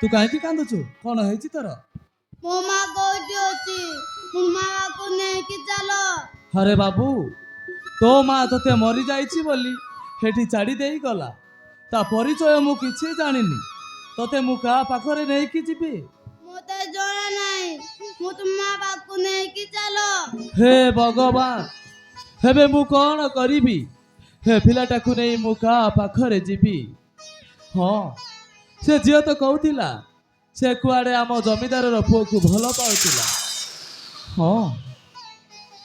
ତୁ କାହିଁକି କାନ୍ଦୁଛୁ? କଣ ହେଇଛି ତୋର? ମୋ ମା କୋଉଠି ଅଛି? ମୋ ମାକୁ ନେଇକି ଚାଲ। ଆରେ ବାବୁ, ତୋ ମା ତୋତେ ମରି ଯାଇଛି ବୋଲି ସେଠି ଛାଡ଼ି ଦେଇ ଗଲା। ତା ପରିଚୟ ମୁଁ କିଛି ଜାଣିନି। ତୋତେ ମୁଁ କାହା ପାଖରେ ନେଇକି ଯିବି? ମତେ ଜଣା ନାହିଁ। ମୁଁ ତୁମ ମା ପାଖକୁ ନେଇକି ଚାଲ। ହେ ଭଗବାନ, ଏବେ ମୁଁ କଣ କରିବି? ହେ ପିଲାଟାକୁ ନେଇ ମୁଁ କାହା ପାଖରେ ଯିବି? ହଁ, ସେ ଝିଅ ତ କହୁଥିଲା ସେ କୁଆଡ଼େ ଆମ ଜମିଦାରର ପୁଅକୁ ଭଲ ପାଉଥିଲା। ହଁ,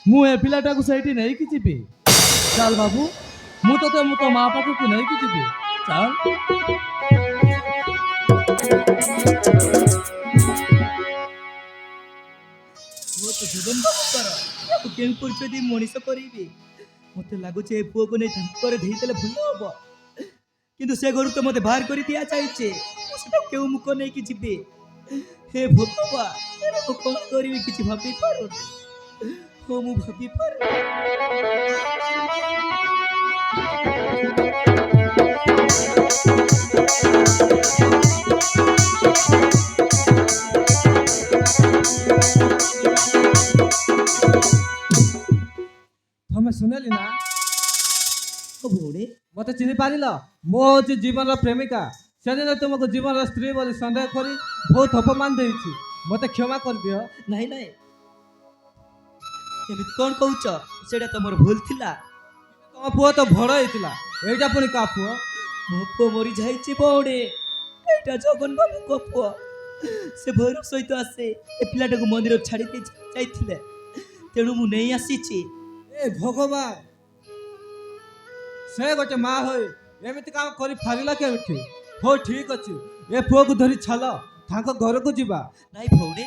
ମୁଁ ଏ ପିଲାଟାକୁ ସେଇଠି ନେଇକି ଯିବି। ଚାଲ ବାବୁ, ମୁଁ ତୋତେ ତୋ ମା ପାଖକୁ ନେଇକି ଯିବି। ଚାଲ। ସୁଦନ ବାବୁଙ୍କର ତାକୁ କେଉଁ ପରିଚୟ ମଣିଷ କରିବି? ମତେ ଲାଗୁଛି ଏ ପୁଅକୁ ନେଇ ତାଙ୍କ ଘରେ ଦେଇଦେଲେ ଭଲ ହବ। କିନ୍ତୁ ସେ ଘରୁ ତ ମତେ ବାହାର କରି ଦିଆଯାଇଛି। ମୁଁ ସେଟା କେଉଁ ମୁଖ ନେଇକି ଯିବି? ହେ ଭଗବାନ, ମୁଁ କଣ କରିବି କିଛି ଭାବି ପାରୁନି। ହଁ, ମୁଁ ଭାବି ପାରୁନି। ତମେ ଶୁଣିଲି ନା? ଭଉଣୀ, ମତେ ଚିହ୍ନି ପାରିଲ? ମୁଁ ହଉଛି ଜୀବନର ପ୍ରେମିକା। ସେଦିନ ତୁମକୁ ଜୀବନର ସ୍ତ୍ରୀ ବୋଲି ସନ୍ଦେହ କରି ବହୁତ ଅପମାନ ଦେଇଛି। ମତେ କ୍ଷମା କରିଦିଅ। ନାଇଁ ନାଇଁ, ଏମିତି କଣ କହୁଛ? ସେଇଟା ତମର ଭୁଲ ଥିଲା। ତମ ପୁଅ ତ ବଡ଼ ହେଇଥିଲା। ଏଇଟା ପୁଣି କାହା ପୁଅ? ମୋ ପୁଅ ମରି ଯାଇଛି ଭଉଣୀ। ଏଇଟା ଜଗନ ବାବୁଙ୍କ ପୁଅ। ସେ ଭୈରବ ସହିତ ଆସେ ଏ ପିଲାଟାକୁ ମନ୍ଦିର ଛାଡ଼ି ଦେଇ ଯାଇଥିଲେ, ତେଣୁ ମୁଁ ନେଇ ଆସିଛି। ଏ ଭଗବାନ, ସେ ଗୋଟେ ମା ହୋଇ ଏମିତି କାମ କରି ପାରିଲା କେମିତି? ହଉ ଠିକ ଅଛି, ଏ ପୁଅକୁ ଧରି ଚାଲ, ତାଙ୍କ ଘରକୁ ଯିବା। ନାଇଁ ଭଉଣୀ,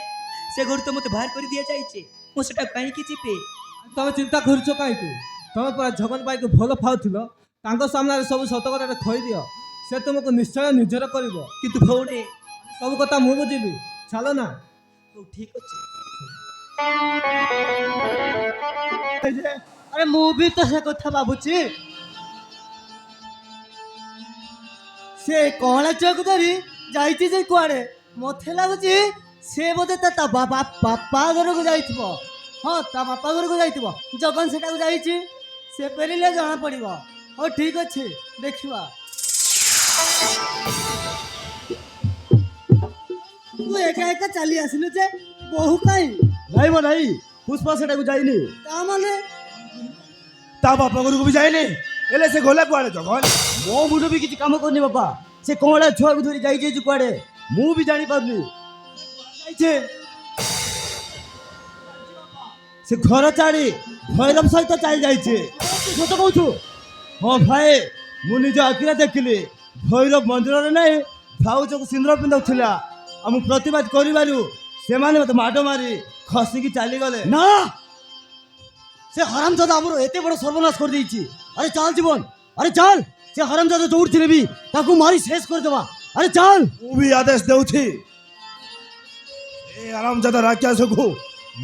ସେ ଘରୁ ତ ମତେ ବାହାର କରି ଦିଆଯାଇଛି। ମୁଁ ସେଟା କାହିଁକି ଯିବି? ତମେ ଚିନ୍ତା କରୁଛ କାହିଁକି? ତମେ ପୁରା ଜଗନ ଭାଇକୁ ଭଲ ପାଉଥିଲ। ତାଙ୍କ ସାମ୍ନାରେ ସବୁ ସତ କଥାଟା କହିଦିଅ। ସେ ତୁମକୁ ନିଶ୍ଚୟ ନିଜର କରିବ। କିନ୍ତୁ ଭଉଣୀ, ସବୁ କଥା ମୁଁ ବୁଝିବି। ଚାଲ ନା। ହଉ ଠିକ ଅଛି। अरे ମୁଁ ବି ତ ସେ କଥା ଭାବୁଛି। ସେ କଅଁଳା ଛୁଆକୁ ଧରି ଯାଇଛି ଯେ କୁଆଡ଼େ। ମତେ ଲାଗୁଛି ସେ ବୋଧେ ତା ବାପା ଘରକୁ ଯାଇଥିବ। ହଁ, ତା ବାପା ଘରକୁ ଯାଇଥିବ। ଜଗନ ସେଟାକୁ ଯାଇଛି। ସେ ଫେରିଲେ ଜଣା ପଡ଼ିବ। ହଉ ଠିକ ଅଛି, ଦେଖିବା। ତୁ ଏକା ଏକା ଚାଲି ଆସିଲୁ ଯେ, ବୋହୁ କାହିଁ? ନାଇଁ ମୋ ନାଇଁ, ପୁଷ୍ପା ସେଟାକୁ ଯାଇନି। ତା ମାନେ ତା ବାପା ଘରକୁ ବି ଯାଇନି। ହେଲେ ସେ ଗଲା କୁଆଡେ ଜଗନ? ମୋ ମୁଣ୍ଡ ବି କିଛି କାମ କରୁନି ବାପା। ସେ କଅଁଳା ଛୁଆକୁ ଧରି ଯାଇଛି କୁଆଡ଼େ, ମୁଁ ବି ଜାଣିପାରୁନି। ଯାଇଛି ସେ ଘର ଛାଡ଼ି ଭୈରବ ସହିତ ଚାଲି ଯାଇଛି। ସତ କହୁଛୁ? ହଁ ଭାଇ, ମୁଁ ନିଜ ଆଖିରେ ଦେଖିଲି। ଭୈରବ ମନ୍ଦିରରେ ନାହିଁ, ଭାଉଜକୁ ସିନ୍ଦୁର ପିନ୍ଧୁଥିଲା। ଆଉ ମୁଁ ପ୍ରତିବାଦ କରିବାରୁ ସେମାନେ ମତେ ମାଡ଼ ମାରି ଖସିକି ଚାଲିଗଲେ। ନା, ସେ ହରାମଜାଦା ଆମର ଏତେ ବଡ଼ ସର୍ବନାଶ କରିଦେଇଛି। ଆରେ ଚାଲ ଜୀବନ, ଆରେ ଚାଲ। ସେ ହରାମଜାଦା ଯୋଉଠି ଥିଲେ ବି ତାକୁ ମାରି ଶେଷ କରିଦେବା। ଆରେ ଚାଲ। ମୁଁ ବି ଆଦେଶ ଦେଉଛି, ଏ ଆରାମଜାଦା ରାକ୍ଷସକୁ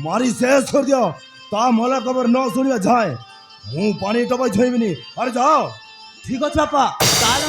ମାରି ଶେଷ କରିଦିଅ। ତା ମଲା ଖବର ନ ଶୁଣିବା ଯାଏ ମୁଁ ପାଣି ଟପାଇ ଛୁଇଁବିନି। ଆରେ ଯାଅ। ଠିକ ଅଛି ବାପା, ଚାଲ।